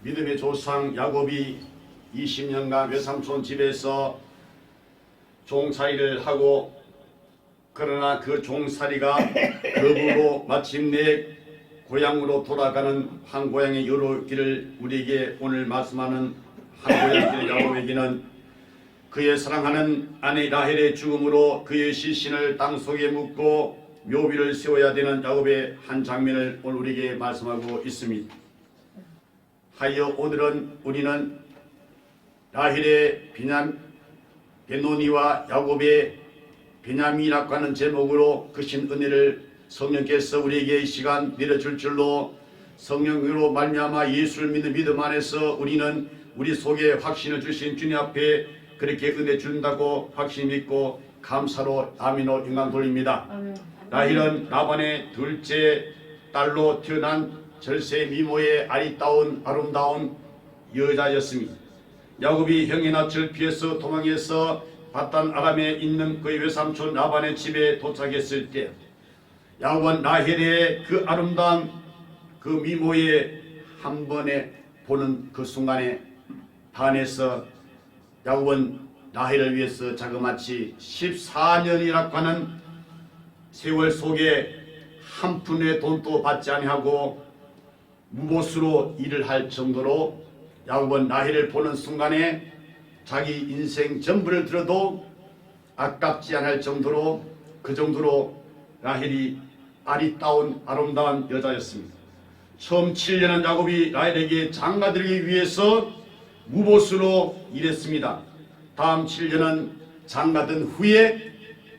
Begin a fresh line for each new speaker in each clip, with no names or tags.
믿음의 조상 야곱이 20년간 외삼촌 집에서 종살이를 하고, 그러나 그 종살이가 거부로 마침내 고향으로 돌아가는 한 고향의 여로길을 우리에게 오늘 말씀하는 한 고향길 야곱에게는 그의 사랑하는 아내 라헬의 죽음으로 그의 시신을 땅속에 묻고 묘비를 세워야 되는 야곱의 한 장면을 오늘 우리에게 말씀하고 있습니다. 하여 오늘은 우리는 라헬의 베노니와 야곱의 베냐민이라고 하는 제목으로 크신 은혜를 성령께서 우리에게 이 시간 내려줄 줄로, 성령으로 말미암아 예수를 믿는 믿음 안에서 우리는 우리 속에 확신을 주신 주님 앞에 그렇게 은혜 준다고 확신 믿고 감사로 아멘으로 영광 돌립니다. 라헬은 라반의 둘째 딸로 태어난 절세 미모의 아름다운 여자였습니다. 야곱이 형의 낯을 피해서 도망해서 바단 아람에 있는 그의 외삼촌 라반의 집에 도착했을 때, 야곱은 라헬의 그 아름다운 그 미모에 한 번에 보는 그 순간에 반해서 야곱은 라헬을 위해서 자그마치 14년이라고 하는 세월 속에 한 푼의 돈도 받지 아니하고 무보수로 일을 할 정도로 야곱은 라헬을 보는 순간에 자기 인생 전부를 들어도 아깝지 않을 정도로, 그 정도로 라헬이 아름다운 여자였습니다. 처음 7년은 야곱이 라헬에게 장가들기 위해서 무보수로 일했습니다. 다음 7년은 장가든 후에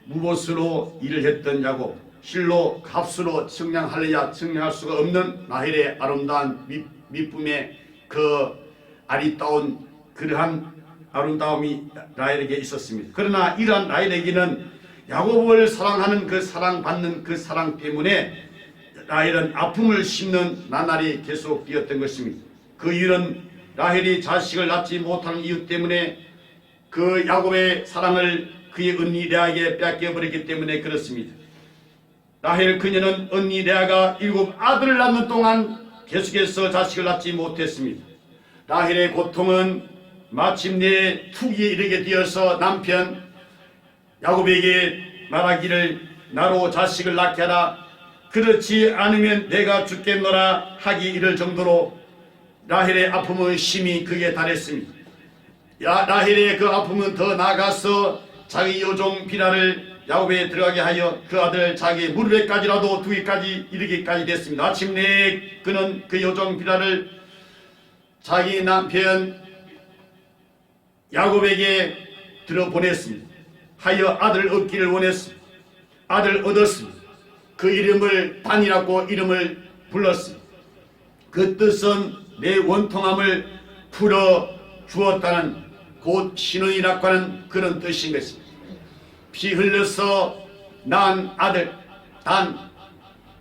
무보수로 일을 했던 야곱, 실로 값으로 측량할래야 측량할 수가 없는 라헬의 아름다운 미쁨의 그 아리따운 그러한 아름다움이 라헬에게 있었습니다. 그러나 이러한 라헬에게는 야곱을 사랑하는 그 사랑받는 그 사랑 때문에 라헬은 아픔을 심는 나날이 계속되었던 것입니다. 그 이유는 라헬이 자식을 낳지 못하는 이유 때문에 그 야곱의 사랑을 그의 언니 레아에게 뺏겨버렸기 때문에 그렇습니다. 라헬 그녀는 언니 레아가 7 아들을 낳는 동안 계속해서 자식을 낳지 못했습니다. 라헬의 고통은 마침내 투기에 이르게 되어서 남편 야곱에게 말하기를 나로 자식을 낳게 하라, 그렇지 않으면 내가 죽겠노라 하기 이를 정도로 라헬의 아픔은 심히 극에 달했습니다. 라헬의 그 아픔은 더 나아가서 자기 여종 비라를 야곱에 들어가게 하여 그 아들 자기 무릎에까지라도 두기까지 이르기까지 됐습니다. 마침내 그는 그 여종 비라를 자기 남편 야곱에게 들어보냈습니다. 하여 아들을 얻기를 원했습니다. 아들을 얻었습니다. 그 이름을 단이라고 이름을 불렀습니다. 그 뜻은 내 원통함을 풀어주었다는, 곧 신원이라고 하는 그런 뜻인 것입니다. 피 흘려서 낳은 아들 단,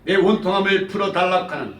내 원통함을 풀어달라고 하는,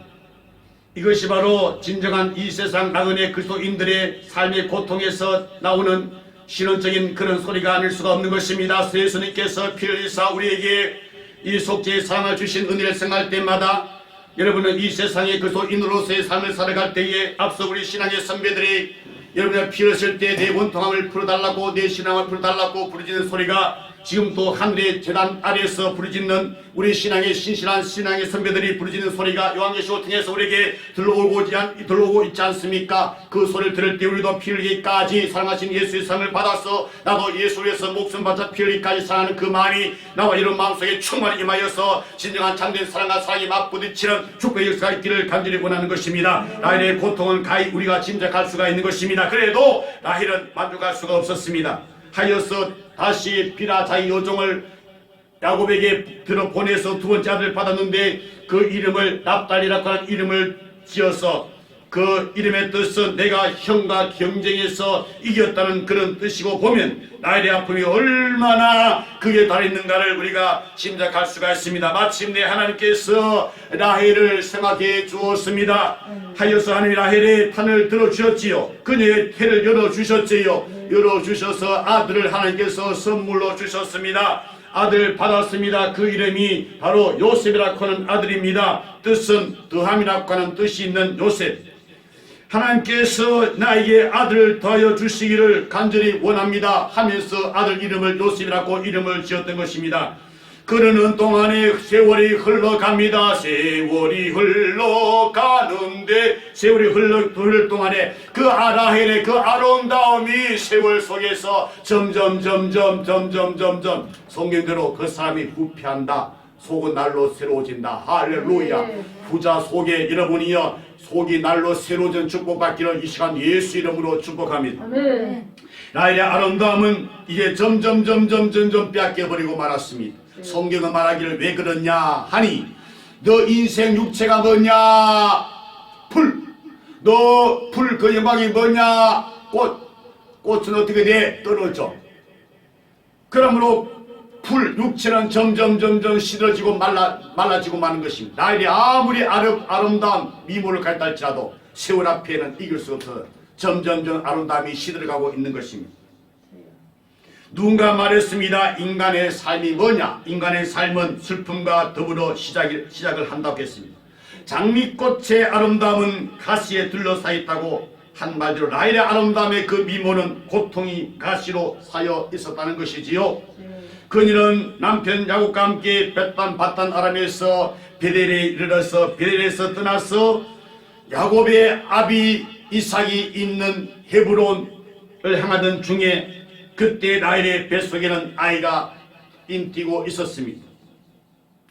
이것이 바로 진정한 이 세상 나그네 그리스도인들의 삶의 고통에서 나오는 신원적인 그런 소리가 아닐 수가 없는 것입니다. 예수님께서 피 흘리사 우리에게 이 속죄의 사랑을 주신 은혜를 생각할 때마다 여러분은 이 세상의 그리스도인으로서의 삶을 살아갈 때에 앞서 우리 신앙의 선배들이 여러분의 피 흘렸을 때 내 원통함을 풀어달라고, 내 신앙을 풀어달라고 부르짖는 소리가 지금도 하늘의 재단 아래에서 부르짖는 우리 신앙의 신실한 신앙의 선배들이 부르짖는 소리가 요한계시록 통해서 우리에게 들어오고 있지 않습니까? 그 소리를 들을 때 우리도 피 흘리기까지 사랑하신 예수의 사랑을 받아서 나도 예수를 위해서 목숨 바쳐 피 흘리기까지 사랑하는 그 마음이 나와 이런 마음속에 충만히 임하여서 진정한 참된 사랑과 사랑이 맞부딪히는 축복의 역사가 있기를 간절히 원하는 것입니다. 라헬의 고통은 가히 우리가 짐작할 수가 있는 것입니다. 그래도 라헬은 만족할 수가 없었습니다. 하여서 다시 비라 자기 여종을 야곱에게 들어보내서 두 번째 아들을 받았는데 그 이름을 납달리라고 하는 이름을 지어서 그 이름의 뜻은 내가 형과 경쟁에서 이겼다는 그런 뜻이고, 보면 라헬의 아픔이 얼마나 극에 달했는가를 우리가 짐작할 수가 있습니다. 마침내 하나님께서 라헬을 생각해 주었습니다. 하여서 하나님이 라헬의 판을 들어주셨지요. 그녀의 태를 열어주셨지요. 열어주셔서 아들을 하나님께서 선물로 주셨습니다. 아들 받았습니다. 그 이름이 바로 요셉이라고 하는 아들입니다. 뜻은 더함이라고 하는 뜻이 있는 요셉. 하나님께서 나에게 아들을 더하여 주시기를 간절히 원합니다 하면서 아들 이름을 요셉이라고 이름을 지었던 것입니다. 그러는 동안에 세월이 흘러갑니다. 세월이 흘러가는데 세월이 흐를 동안에 그 라헬의 그 아름다움이 세월 속에서 점점 성경대로 그 사람이 후패한다. 속은 날로 새로워진다. 할렐루야. 부자 속에 여러분이여 속이 날로 새로워진 축복받기를 이 시간 예수 이름으로 축복합니다. 라헬의 아름다움은 이제 점점 뺏겨버리고 말았습니다. 성경은 말하기를 왜 그러냐 하니 너 인생 육체가 뭐냐 풀, 너 풀 그 영광이 뭐냐 꽃은 어떻게 돼? 떨어져. 그러므로 풀 육체는 점점 시들어지고 말라지고 마는 것입니다. 라헬이 아무리 아름다운 미모를 갖다 할지라도 세월 앞에는 이길 수 없어 점점 아름다움이 시들어가고 있는 것입니다. 누군가 말했습니다. 인간의 삶이 뭐냐? 인간의 삶은 슬픔과 더불어 시작을 한다고 했습니다. 장미꽃의 아름다움은 가시에 둘러싸여 있다고 한 말대로 라헬의 아름다움의 그 미모는 고통이 가시로 쌓여 있었다는 것이지요. 그녀는 남편 야곱과 함께 바단 아람에서 베델에 이르러서 베델에서 떠나서 야곱의 아비 이삭이 있는 헤브론을 향하던 중에 그때 라헬의 뱃속에는 아이가 인뛰고 있었습니다.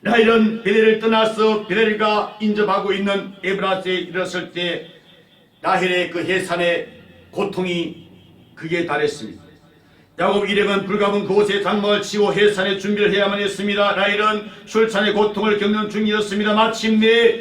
라헬은 베델을 떠나서 베델과 인접하고 있는 에브라스에 이르렀을 때 라헬의 그 해산의 고통이 극에 달했습니다. 야곱 일행은 불가분 그곳에 장막을 치고 해산의 준비를 해야만 했습니다. 라헬은 출산의 고통을 겪는 중이었습니다. 마침내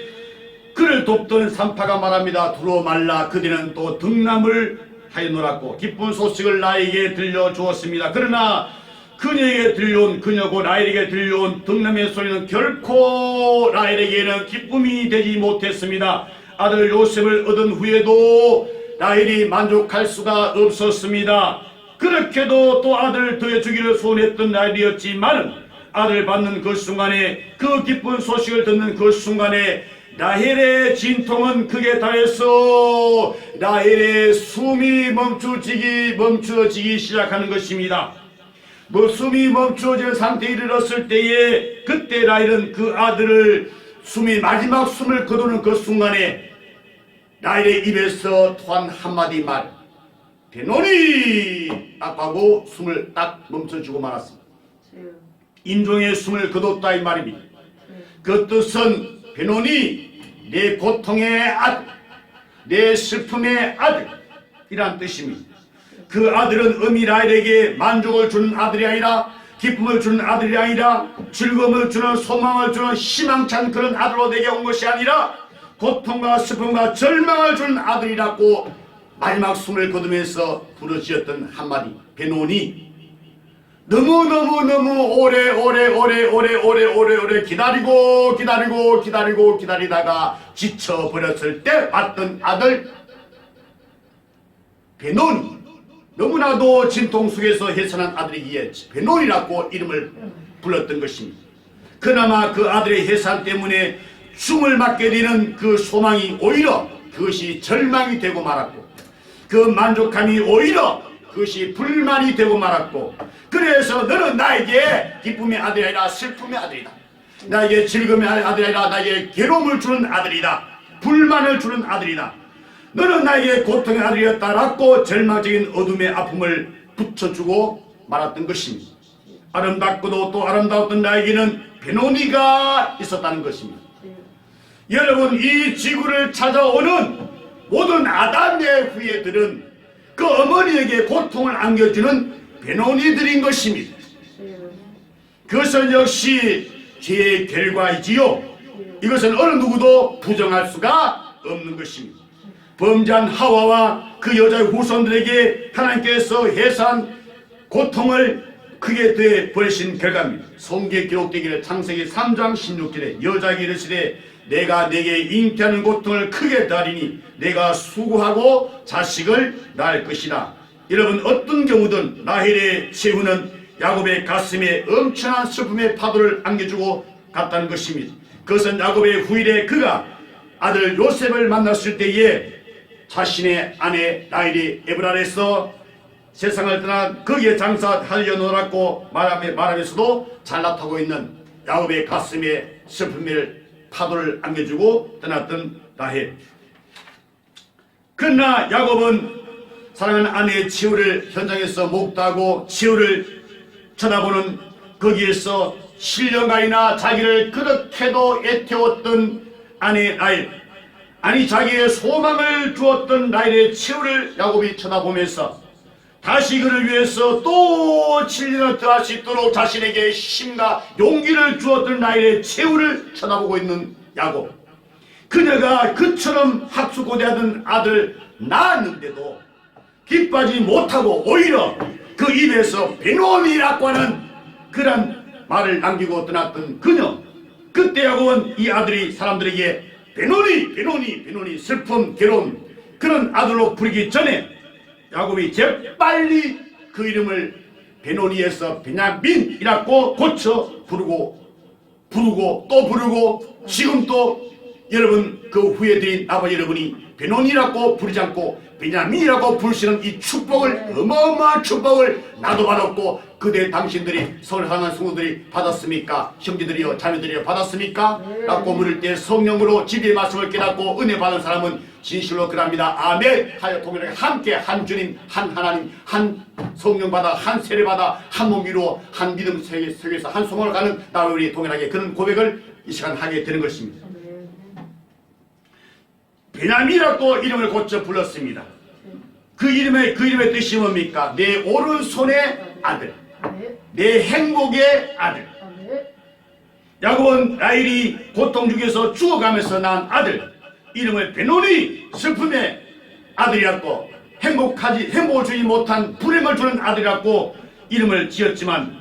그를 돕던 산파가 말합니다. 두루 말라 그들은 또 등남을 하여 놀았고 기쁜 소식을 나에게 들려주었습니다. 그러나 그녀에게 들려온 그녀고 라헬에게 들려온 등남의 소리는 결코 라헬에게는 기쁨이 되지 못했습니다. 아들 요셉을 얻은 후에도 라헬이 만족할 수가 없었습니다. 그렇게도 또 아들을 더해주기를 소원했던 라헬이었지만 아들 받는 그 순간에 그 기쁜 소식을 듣는 그 순간에 라헬의 진통은 극에 달해서 라헬의 숨이 멈춰지기 시작하는 것입니다. 숨이 멈춰진 상태에 이르렀을 때에 그때 라헬은 그 아들을 마지막 숨을 거두는 그 순간에 라헬의 입에서 토한 한마디 말 베노니 하고 숨을 딱 멈춰주고 말았습니다. 임종의 숨을 거뒀다 이 말입니다. 그 뜻은 베노니 내 고통의 아들, 내 슬픔의 아들 이란 뜻입니다. 그 아들은 음이 라헬에게 만족을 주는 아들이 아니라 기쁨을 주는 아들이 아니라 즐거움을 주는 소망을 주는 희망찬 그런 아들로 내게 온 것이 아니라 고통과 슬픔과 절망을 주는 아들이라고 마지막 숨을 거두면서 부르짖었던 한마디 베노니. 너무 오래 기다리다가 지쳐버렸을 때 봤던 아들 베논. 너무나도 진통 속에서 해산한 아들이기에 베논이라고 이름을 불렀던 것입니다. 그나마 그 아들의 해산 때문에 숨을 맞게 되는 그 소망이 오히려 그것이 절망이 되고 말았고 그 만족함이 오히려 그것이 불만이 되고 말았고 그래서 너는 나에게 기쁨의 아들이 아니라 슬픔의 아들이다. 나에게 즐거움의 아들이 아니라 나에게 괴로움을 주는 아들이다. 불만을 주는 아들이다. 너는 나에게 고통의 아들이었다라고 절망적인 어둠의 아픔을 붙여주고 말았던 것입니다. 아름답고도 또 아름다웠던 나에게는 베노니가 있었다는 것입니다. 여러분 이 지구를 찾아오는 모든 아담의 후예들은 그 어머니에게 고통을 안겨주는 베노니들인 것입니다. 그것은 역시 죄의 결과이지요. 이것은 어느 누구도 부정할 수가 없는 것입니다. 범죄한 하와와 그 여자의 후손들에게 하나님께서 해산 고통을 크게 더해 버리신 결과입니다. 성경에 기록되기를 창세기 3장 16절에 여자에게 이르시되 내가 내게 잉태하는 고통을 크게 더하리니 내가 수고하고 자식을 낳을 것이라. 여러분 어떤 경우든 라헬의 최후는 야곱의 가슴에 엄청난 슬픔의 파도를 안겨주고 갔다는 것입니다. 그것은 야곱의 후일에 그가 아들 요셉을 만났을 때에 자신의 아내 라헬이 에브랄에서 세상을 떠나 거기에 장사하려 놀았고 말하면서도 잘나타고 있는 야곱의 가슴에 슬픔의 파도를 안겨주고 떠났던 라헬. 그러나 야곱은 사랑하는 아내의 치유를 현장에서 목도하고 치유를 쳐다보는 거기에서 7년간이나 자기를 그렇게도 애태웠던 아내 라헬, 아니 자기의 소망을 주었던 라헬의 치유를 야곱이 쳐다보면서 다시 그를 위해서 또 7년을 더할 수 있도록 자신에게 힘과 용기를 주었던 라헬의 치유를 쳐다보고 있는 야곱. 그녀가 그처럼 학수고대하던 아들 낳았는데도 기뻐하지 못하고 오히려 그 입에서 베노니라고 하는 그런 말을 남기고 떠났던 그녀. 그때 야곱은 이 아들이 사람들에게 베노니 슬픔 괴로움 그런 아들로 부르기 전에 야곱이 재빨리 그 이름을 베노니에서 베냐민이라고 고쳐 부르고 또 부르고 지금 또 여러분 그 후에 드린 아버지 여러분이 베노니라고 부르지 않고 베냐민이라고 부르시는 이 축복을, 어마어마한 축복을 나도 받았고 그대 당신들이 서울 하나님 성도들이 받았습니까? 형제들이여 자매들이여 받았습니까? 라고 물을 때 성령으로 진리의 말씀을 깨닫고 은혜 받은 사람은 진실로 그럽니다. 아멘 하여 동일하게 함께 한 주님 한 하나님 한 성령 받아 한 세례 받아 한 몸 이루어 한 믿음 세계에서 한 소망을 가는 나와 우리 동일하게 그런 고백을 이 시간 하게 되는 것입니다. 베냐민이라고 이름을 고쳐 불렀습니다. 그 이름의 뜻이 뭡니까? 내 오른손의 아들, 내 행복의 아들. 야곱은 라헬이 고통 중에서 죽어가면서 낳은 아들, 이름을 베노니 슬픔의 아들이었고 행복을 주지 못한 불행을 주는 아들이라고 이름을 지었지만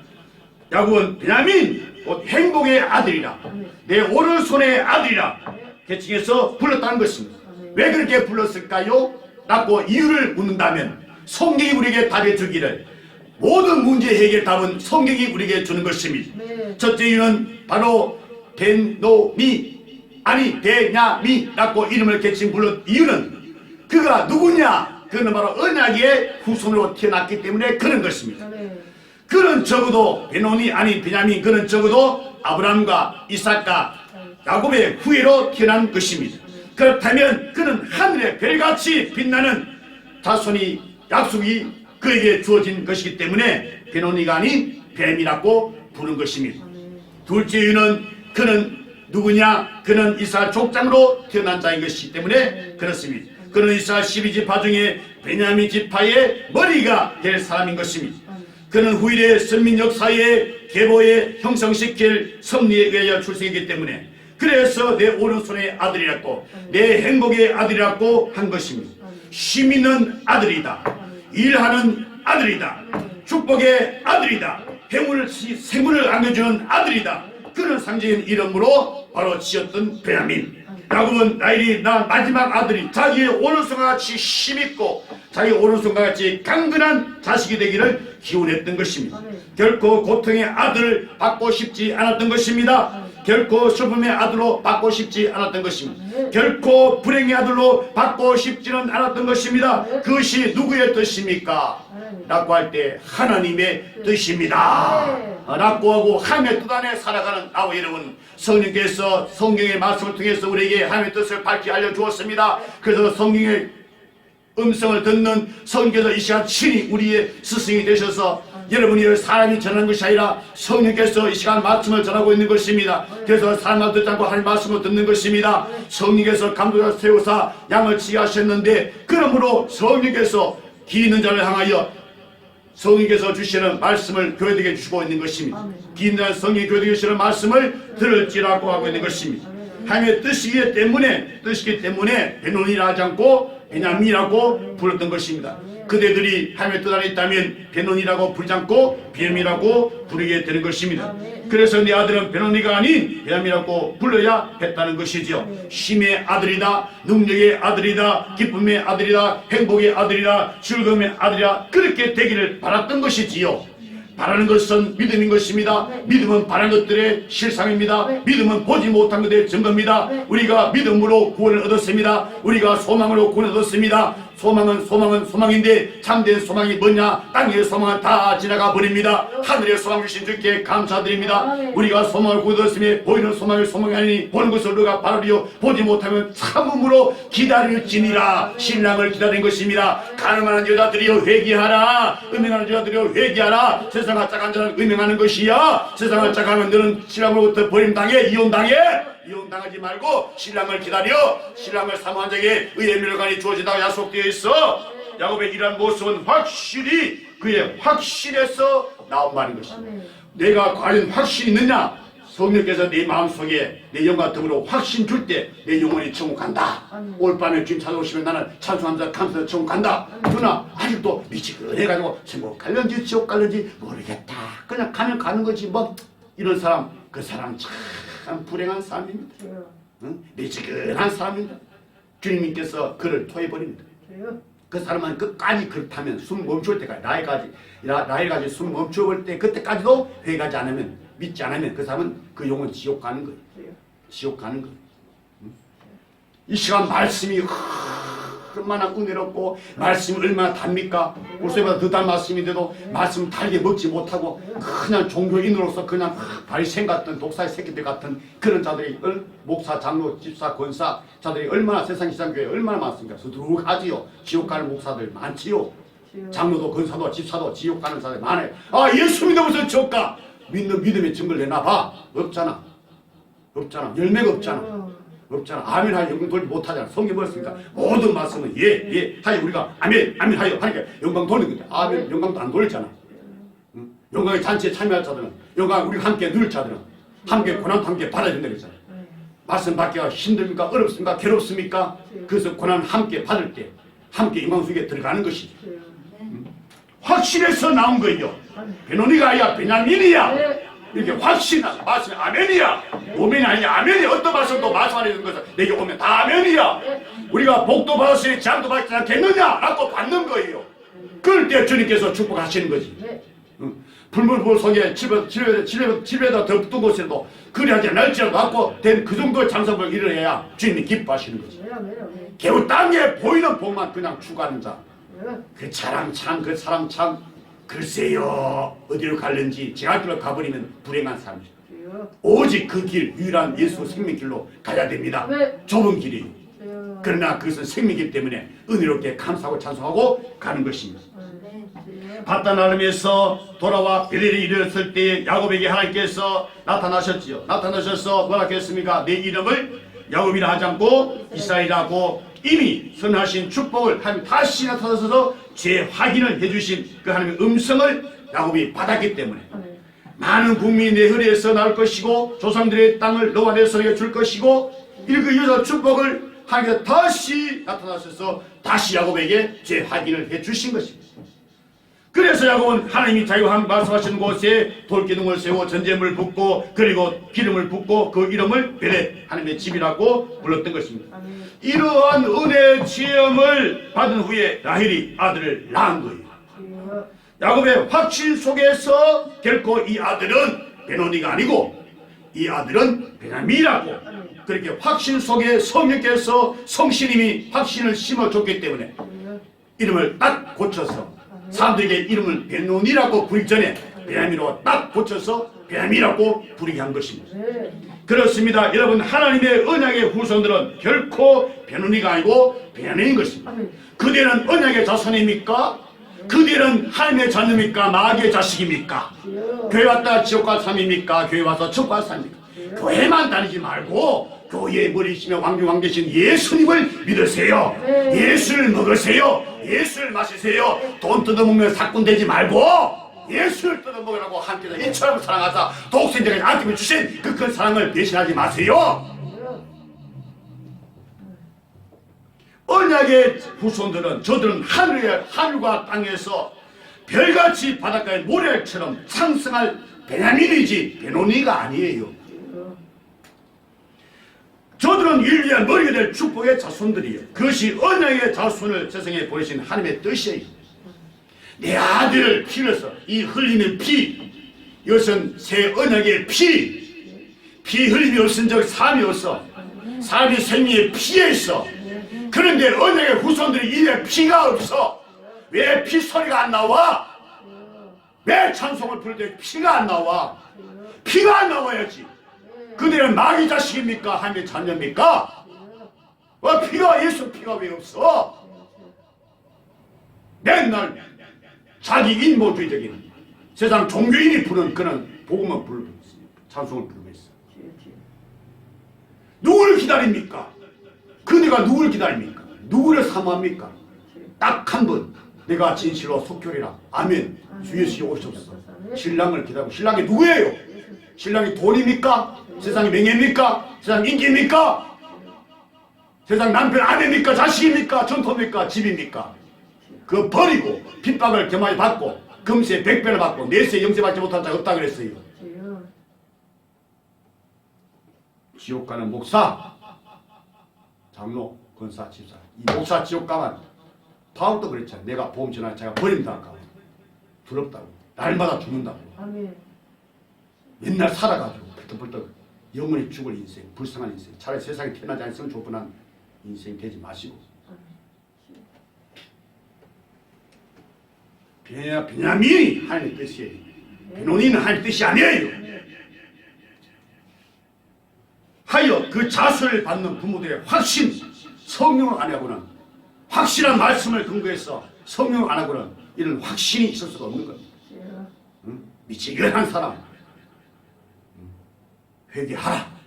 야곱은 베냐민 곧 행복의 아들이라, 내 오른손의 아들이라 계칭해서 불렀다는 것입니다. 왜 그렇게 불렀을까요? 라고 이유를 묻는다면 성경이 우리에게 답해 주기를, 모든 문제 해결 답은 성경이 우리에게 주는 것입니다. 첫째 이유는 바로 베냐민이라고 이름을 계칭 불렀 이유는 그가 누구냐? 그는 바로 언약의 후손으로 태어났기 때문에 그런 것입니다. 그는 적어도 베냐민 그는 적어도 아브라함과 이삭과 야곱의 후예로 태어난 것입니다. 그렇다면 그는 하늘의 별같이 빛나는 자손이 약속이 그에게 주어진 것이기 때문에 베노니가 아닌 뱀이라고 부른 것입니다. 둘째 이유는 그는 누구냐? 그는 이스라엘 족장으로 태어난 자인 것이기 때문에 그렇습니다. 그는 이스라엘 12지파 중에 베냐민 지파의 머리가 될 사람인 것입니다. 그는 후일의 선민 역사의 계보에 형성시킬 섭리에 의하여 출생했기 때문에 그래서 내 오른손의 아들이라고 내 행복의 아들이라고 한 것입니다. 힘있는 아들이다, 일하는 아들이다, 축복의 아들이다, 생물을 안겨주는 아들이다. 그런 상징인 이름으로 바로 지었던 베냐민. 야곱은 라헬이 낳은 마지막 아들이 자기의 오른손과 같이 힘있고 자기 오른손과 같이 강건한 자식이 되기를 기원했던 것입니다. 결코 고통의 아들을 받고 싶지 않았던 것입니다. 결코 슬픔의 아들로 받고 싶지 않았던 것입니다. 결코 불행의 아들로 받고 싶지는 않았던 것입니다. 그것이 누구의 뜻입니까? 라고 할 때 하나님의 뜻입니다. 라고 하고 하나님의 뜻 안에 살아가는 나와 여러분, 성령께서 성경의 말씀을 통해서 우리에게 하나님의 뜻을 밝히 알려주었습니다. 그래서 성경의 음성을 듣는 성령께서 이 시간 친히 우리의 스승이 되셔서 여러분이 사람이 전하는 것이 아니라 성령께서 이 시간 말씀을 전하고 있는 것입니다. 그래서 사람을 듣지 않고 하나님 말씀을 듣는 것입니다. 성령께서 감독자 세우사 양을 치게 하셨는데, 그러므로 성령께서 기 있는 자를 향하여 성령께서 주시는 말씀을 교회에게 주시고 있는 것입니다. 기 있는 자는 성령이 교회에게 주시는 말씀을 들을지라고 하고 있는 것입니다. 하나님의 뜻이기 때문에 베노니라 하지 않고 베냐민이라고 불렀던 것입니다. 그대들이 하나님의 뜻 안에 있다면 베노니라고 부르지 않고 베냐민이라고 부르게 되는 것입니다. 그래서 내 아들은 베노니가 아닌 베냐민이라고 불러야 했다는 것이죠. 힘의 아들이다, 능력의 아들이다, 기쁨의 아들이다, 행복의 아들이다, 즐거움의 아들이다, 그렇게 되기를 바랐던 것이지요. 바라는 것은 믿음인 것입니다. 믿음은 바라는 것들의 실상입니다. 믿음은 보지 못한 것의 증거입니다. 우리가 믿음으로 구원을 얻었습니다. 우리가 소망으로 구원을 얻었습니다. 소망은 소망인데 참된 소망이 뭐냐? 땅의 소망은 다 지나가 버립니다. 하늘의 소망 주신 주께 감사드립니다. 우리가 소망을 구원했으며 보이는 소망이 소망이 아니니 보는 것을 누가 바라리요 보지 못하면 참음으로 기다릴지니라. 신랑을 기다린 것입니다. 가늠하는 여자들이여 회개하라. 음행하는 여자들이여 회개하라. 세상을 짝한 자는 음행하는 것이야. 세상을 짝하면 너는 신랑으로부터 버림당해 이혼당해. 이혼당하지 말고 신랑을 기다려. 신랑을 사모한 자에게 의의 멸관이 주어진다고 약속되어 있어. 야곱의 이러한 모습은 확실히 그의 확신에서 나온 말인 것입니다. 내가 과연 확신이 있느냐? 성령께서 내 마음속에 내 영과 더불어 확신 줄 때 내 영혼이 천국 간다. 올 밤에 주님 찾아오시면 나는 찬송하면서 감사해서 천국 간다. 그러나 아직도 미치근해가지고 천국 갈는지 지옥 갈는지 모르겠다. 그냥 가면 가는 거지 뭐. 이런 사람, 그 사람 참 불행한 사람입니다. 응? 미치근한 사람입니다. 주님께서 그를 토해버립니다. 그 사람은 끝까지 그렇다면 숨 멈출 때까지 나이까지 숨 멈춰볼 때 그때까지도 회개하지 않으면 믿지 않으면 그 사람은 그 영혼 지옥 가는 거예요. 지옥 가는 거예요. 응? 이 시간 말씀이 얼마나 은혜롭고 말씀이 얼마나 답니까? 벌써보다 더 단 말씀인데도 말씀 달게 먹지 못하고 그냥 종교인으로서 그냥 발생 같은 독사의 새끼들 같은 그런 자들이 목사, 장로, 집사, 권사 자들이 얼마나 세상 시장교회에 얼마나 많습니까? 수두룩하지요. 지옥 가는 목사들 많지요. 장로도 권사도 집사도 지옥 가는 사람이 많아요. 아, 예수 믿으면서 지옥 가. 믿는 믿음의 증거를 내놔봐. 없잖아. 없잖아. 열매가 없잖아. 없잖아. 아멘 하여 영광 돌지 못하잖아. 성경 뭐였습니까? 모든 말씀은 예 하여 우리가 아멘 하여 하니까 영광 돌리는 거죠. 아멘 영광도 안 돌리잖아. 응? 영광의 잔치에 참여할 자들은 영광 우리가 함께 누릴 자들은 함께 고난도 함께 받아야 된다 그랬잖아. 말씀 받기가 힘듭니까? 어렵습니까? 괴롭습니까? 그래서 고난 함께 받을 때 함께 영광 속에 들어가는 것이죠. 확신해서 나온 거예요. 베노니가 아니야 베냐민이야. 이렇게 확신한 말씀이 아멘이야. 오멘이 아니야. 아멘이 어떤 말씀도 말씀 안에 있는 것은 내게 오면 다 아멘이야. 우리가 복도 받았으니 재앙도 받지 않겠느냐 라고 받는 거예요. 그럴 때 주님께서 축복하시는 거지. 불물불 속에 집에다 덮둔 곳에도 그리하지 않을지라도 갖고 된 그 정도의 장사를 이뤄야 주님이 기뻐하시는 거지. 겨우 땅에 보이는 복만 그냥 추구하는 자. 그 사람 참 글쎄요 어디로 갈는지 제갈길로 가버리면 불행한 사람이죠. 오직 그 길 유일한 예수 생명길로 가야 됩니다. 좁은 길이에요. 그러나 그것은 생명이기 때문에 은혜롭게 감사하고 찬송하고 가는 것입니다. 바단 아람에서 돌아와 베델에 이르렀을 때 야곱에게 하나님께서 나타나셨지요. 나타나셔서 뭐라 했습니까? 내 이름을 야곱이라 하지 않고 이스라엘이라고 이미 선하신 축복을 하나님 다시 나타나셔서 재확인을 해주신 그 하나님의 음성을 야곱이 받았기 때문에 많은 국민이 내 허리에서 나올 것이고 조상들의 땅을 너와 내 손에 줄 것이고 그 여자 축복을 하나님께서 다시 나타나셔서 다시 야곱에게 재확인을 해주신 것입니다. 그래서 야곱은 하나님이 자기가 말씀하시는 곳에 돌기둥을 세워 전제물을 붓고 그리고 기름을 붓고 그 이름을 베레 하나님의 집이라고 불렀던 것입니다. 이러한 은혜 체험을 받은 후에 라헬이 아들을 낳은 거예요. 야곱의 확신 속에서 결코 이 아들은 베노니가 아니고 이 아들은 베냐민이라고 그렇게 확신 속에 성령께서 성신님이 확신을 심어줬기 때문에 이름을 딱 고쳐서 사람들에게 이름을 베노니라고 부르기 전에 베냐민으로 딱 고쳐서 베냐민이라고 부르게 한 것입니다. 그렇습니다. 여러분 하나님의 언약의 후손들은 결코 베노니가 아니고 베냐민인 것입니다. 그들은 언약의 자손입니까? 그들은 하나님의 자녀입니까? 마귀의 자식입니까? 교회 왔다가 지옥 갈 사람입니까? 교회 와서 천국 갈 사람입니까? 교회만 다니지 말고 교회의 머리시며 왕중왕 되신 예수님을 믿으세요. 예수를 먹으세요. 예수를 마시세요. 돈 뜯어먹으면 사꾼 되지 말고 예수를 뜯어먹으라고 함께서 이처럼 사랑하사 독생자에게 아낌을 주신 그 큰 사랑을 배신하지 마세요. 언약의 후손들은 저들은 하늘과 땅에서 별같이 바닷가의 모래처럼 상승할 베냐민이지 베노니가 아니에요. 저들은 인류의 머리가 될 축복의 자손들이에요. 그것이 언약의 자손을 세상에 보내신 하나님의 뜻이에요. 내 아들을 피로써 이 흘리는 피, 이것은 새 언약의 피 흘림이 없은 적 삶이 없어. 삶이 생명의 피에 있어. 그런데 언약의 후손들이 이래 피가 없어. 왜 피 소리가 안 나와? 왜 찬송을 부를 때 피가 안 나와? 피가 안 나와야지. 그들은 마귀 자식입니까? 하나님의 자녀입니까? 피가, 예수 피가 왜 없어? 맨날 자기 인본주의적인 세상 종교인이 부르는 그런 복음을 부르고 있습니다. 찬송을 부르고 있어. 누구를 기다립니까? 그대가 누구를 기다립니까? 누구를 사모합니까? 딱 한 번, 내가 진실로 속결이라. 아멘. 주 예수 오시옵소서. 신랑을 기다리고. 신랑이 누구예요? 신랑이 돈입니까? 세상의 명예입니까? 세상 인기입니까? 세상 남편 아내입니까? 자식입니까? 전토입니까? 집입니까? 그거 버리고 핍박을 겸하게 받고 금세 100배를 받고 내세 영세받지 못한 자가 없다 그랬어요. 지옥 가는 목사, 장로, 권사, 집사. 이 목사 지옥 가면 바울도 그랬잖아요. 내가 보험 전화 제가 버린다. 두렵다고. 날마다 죽는다고. 맨날 살아가지고 벌떡벌떡 영원히 죽을 인생, 불쌍한 인생. 차라리 세상에 태어나지 않으면 좁은한 인생 되지 마시고. 베냐민이 하나님의 뜻이에요. 베노니는 하나님의 뜻이 아니에요. 하여 그 자수를 받는 부모들의 확신, 성령을 안 하고는, 확실한 말씀을 근거해서 성령을 안 하고는 이런 확신이 있을 수가 없는 겁니다. 응? 미치겠한 사람 회개하라.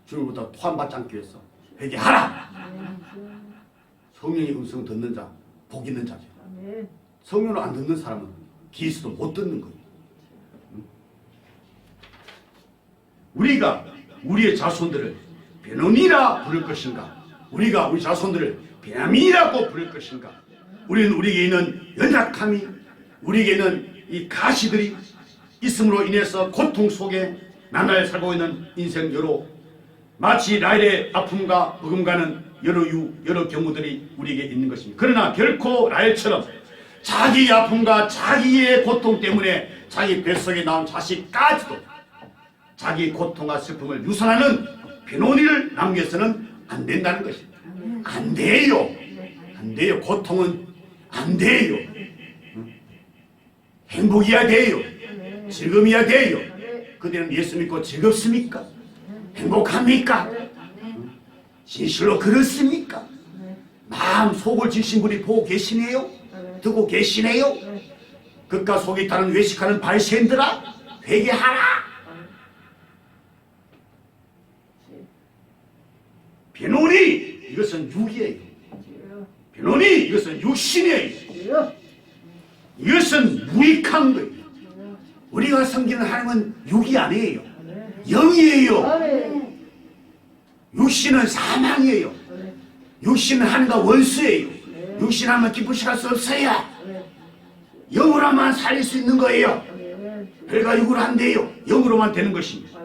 주님부터 포함받지 않기 위해서 회개하라. 성령의 음성 듣는 자 복 있는 자죠. 성령을 안 듣는 사람은 기수도 못 듣는 거예요. 응? 우리가 우리의 자손들을 베노니라 부를 것인가? 우리가 우리 자손들을 베냐민이라고 부를 것인가? 우리는 우리에게 있는 연약함이, 우리에게 있는 이 가시들이 있음으로 인해서 고통 속에 나날 살고 있는 인생 여로, 마치 라헬의 아픔과 버금가는 여러 경우들이 우리에게 있는 것입니다. 그러나 결코 라헬처럼 자기의 아픔과 자기의 고통 때문에 자기 뱃속에 나온 자식까지도 자기 고통과 슬픔을 유산하는 베노니를 남겨서는 안 된다는 것입니다. 안 돼요. 안 돼요. 고통은 안 돼요. 행복이어야 돼요. 즐거움이어야 돼요. 그대는 예수 믿고 즐겁습니까? 행복합니까? 진실로 그렇습니까? 마음 속을 지신 분이 보고 계시네요? 듣고 계시네요? 그깟 속이 다른 외식하는 바리새인들아, 회개하라. 베노니, 이것은 육이에요. 베노니, 이것은 육신이에요. 이것은 무익한 거예요. 우리가 섬기는 하나님은 육이 아니에요. 영이에요. 육신은 사망이에요. 육신은 하나님과 원수예요. 육신 하면 기쁘시할 수 없어요. 영으로만 살릴 수 있는 거예요. 별과 육으로 안 돼요. 영으로만 되는 것입니다.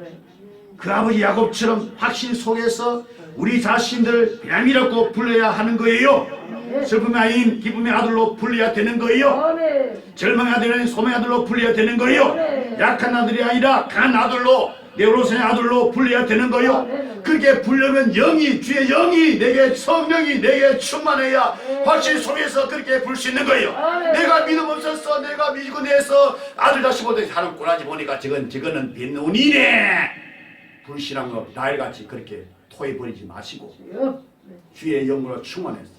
그 아버지 야곱처럼 확신 속에서 우리 자신들을 베냐민이라고 불러야 하는 거예요. 슬픔의 아인 기쁨의 아들로 불러야 되는 거예요. 절망의 아들은 소망의 아들로 불러야 되는 거예요. 약한 아들이 아니라 강한 아들로, 네오로스의 아들로 불러야 되는 거예요. 그렇게 부르면 영이, 주의 영이 내게, 성령이 내게 충만해야 확신 속에서 그렇게 부를 수 있는 거예요. 내가 믿음 없었어, 내가 믿고 내서 아들 자식 못해 하는 꼬라지 보니까 저거는 베노니네. 불신한 거 라헬같이 그렇게 토해버리지 마시고 주의 영으로 충만해서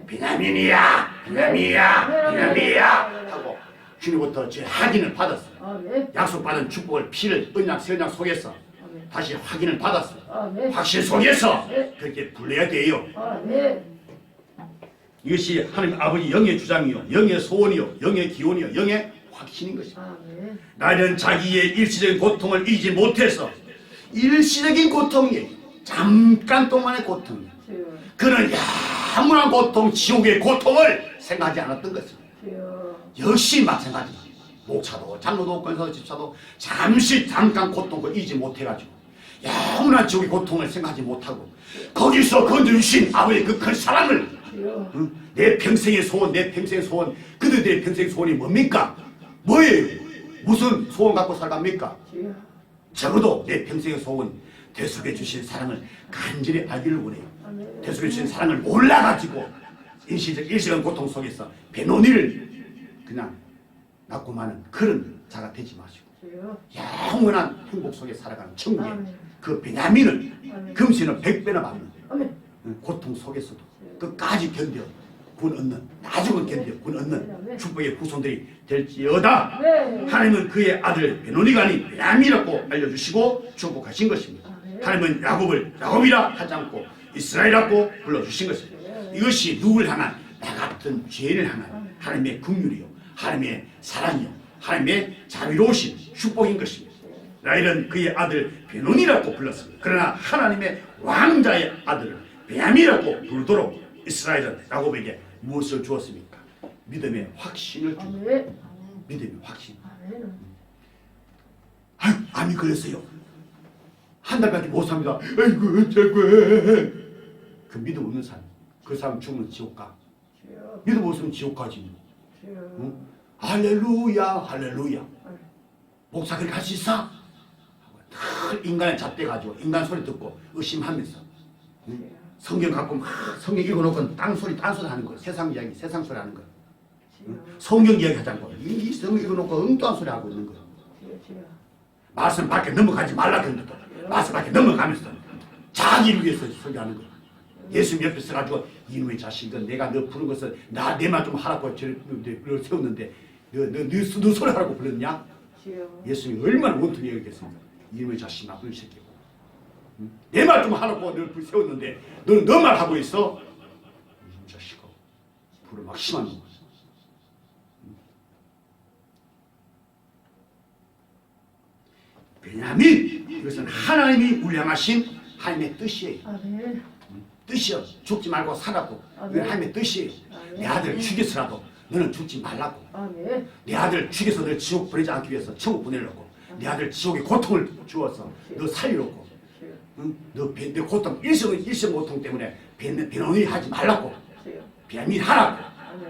베냐민이야, 베냐민이야, 베냐민이야 하고 주님부터 제 확인을 받았어요. 약속받은 축복을, 피를 언약 선약 속에서 다시 확인을 받았어요. 확신 속에서 그렇게 불러야 돼요. 이것이 하나님 아버지 영의 주장이요, 영의 소원이요, 영의 기원이요, 영의 확신인 것입니다. 나는 자기의 일시적인 고통을 이기지 못해서, 일시적인 고통이에요. 잠깐 동안의 고통이에요. 그는 영원한 고통, 지옥의 고통을 생각하지 않았던 것입니다. 역시 마찬가지입니다. 목차도, 장로도, 권사도, 집사도 잠깐 고통을 이기지 못해가지고 영원한 지옥의 고통을 생각하지 못하고 거기서 건져주신 아버지의 그 큰 사랑을
주여.
응? 내 평생의 소원, 내 평생의 소원, 그들의 평생의 소원이 뭡니까? 뭐예요? 무슨 소원 갖고 살갑니까?
주여.
적어도 내 평생의 소원, 대속해 주신 사랑을 간절히 알기를 원해요.
아멘.
대속해 주신 사랑을 몰라가지고 일시적인 고통 속에서 배노니를 그냥 낳고 마는 그런 자가 되지 마시고
주여.
영원한 행복 속에 살아가는 청년,
아멘.
그 베냐민은
아멘.
금신을 100배나 받는
아멘.
고통 속에서도 끝까지 견뎌 군 얻는, 나중은 견뎌 군 얻는 축복의 후손들이 될지어다.
네.
하나님은 그의 아들 베노니가 아닌 베냐민이라고 알려주시고 축복하신 것입니다. 하나님은 야곱을 야곱이라 하지 않고 이스라엘이라고 불러주신 것입니다. 이것이 누굴 향한, 나 같은 죄인을 향한 하나님의 긍휼이요, 하나님의 사랑이요, 하나님의 자비로우신 축복인 것입니다. 라헬은 그의 아들 베노니라고 불렀습니다. 그러나 하나님의 왕자의 아들을 베냐민이라고 부르도록 이스라엘은 야곱에게 무엇을 주었습니까? 믿음의 확신을 줍니다.
아멘.
믿음의 확신.
아멘.
아유, 암이 걸렸어요. 한 달밖에 못 삽니다. 아이고, 어쩌고. 그 믿음 없는 사람, 그 사람 죽으면 지옥 가.
주여.
믿음 없으면 지옥 가지.
주여.
응? 할렐루야, 할렐루야.
아멘.
목사 그렇게 할 수 있어? 늘 인간의 잣대 가지고 인간 소리 듣고 의심하면서, 응? 성경 갖고 막 성경 읽어놓고 딴 소리 하는 거야. 세상 이야기, 세상 소리 하는 거야. 응? 성경 이야기 하지 않고 이 성경 읽어놓고 엉뚱한 소리 하고 있는 거야.
주여.
말씀 밖에 넘어가지 말라 그랬는데 말씀 밖에 넘어가면서 자기를 위해서 설교하는 거야. 예수님 옆에 서가지고 이놈의 자식은 내가 너 부른 것을 내 말 좀 하라고 저를 세웠는데 너 소리 하라고 불렀냐?
주여.
예수님이 얼마나 원통이 여기겠습니까? 이놈의 자식 나쁜 새끼고, 응? 내 말 좀 하라고 너를 세웠는데 너는 너 말 하고 있어? 이놈의 자식아, 불을 막 심한 놈. 베냐민, 이것은 하나님이 우리 향하신 하나님의 뜻이에요.
아멘.
뜻이요. 죽지 말고 살라고. 이건 하나님의 뜻이에요. 내 아들 죽여서라도 너는 죽지 말라고.
아멘.
내 아들 죽여서 너 지옥 보내지 않기 위해서 천국 보내려고. 내 아들 지옥에 고통을 주어서 너 살리려고. 응? 내 고통, 일생 고통 때문에 배노니 하지 말라고.
주여.
베냐민 하라고.
아멘.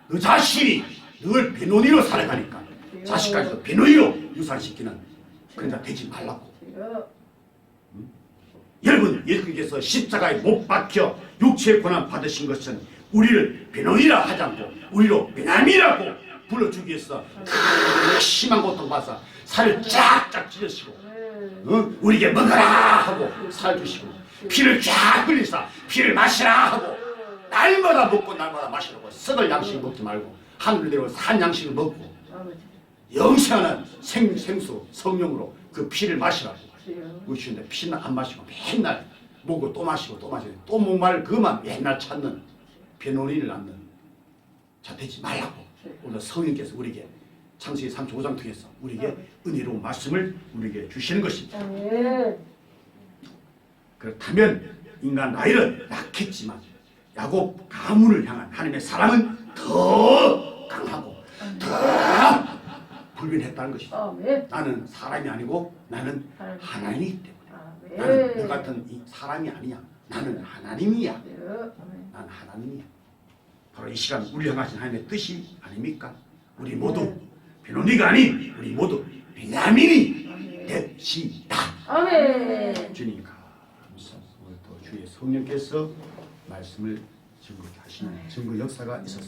너 자신이 늘 배노니로 살아가니까 자식까지도 배노니로 유산시키는 그런 자 되지 말라고.
주여.
여러분, 예수님께서 십자가에 못 박혀 육체의 고난 받으신 것은 우리를 베노니라 하지 않고 우리로 베냐민이라고 불러주기 위해서 그 심한 고통 받아서 살을 쫙쫙 찢으시고, 어? 우리에게 먹어라 하고 살 주시고, 피를 쫙 흘리사 피를 마시라 하고 날마다 먹고 날마다 마시라고. 썩을 양식 먹지 말고 하늘대로 산 양식을 먹고 영생하는 생수 성령으로 그 피를 마시라고 그러시는데, 피는 안 마시고 맨날 먹고 또 마시고 또 마시고 또 목마를 그만 맨날 찾는 베노니를 낳는 자 되지 말라고. 오늘 성령께서 우리에게 창세기 35장 통해서 우리에게 은혜로운 말씀을 우리에게 주시는 것입니다. 그렇다면 인간 라헬은 약했지만 야곱 가문을 향한 하나님의 사랑은 더 강하고 더 불변했다는 것이다. 나는 사람이 아니고 나는 하나님이기 때문에 나는 너 같은 사람이 아니야. 나는 하나님이야. 나는 하나님이야. 바로 이 시간 우리 향하신 하나님의 뜻이 아닙니까? 우리 모두 베노니가 아닌 우리 모두 베냐민이 됩시다.
아멘.
주님 감사합니다. 오늘 또 주의 성령께서 말씀을 증거케 하시는 증거 역사가 있었습니다.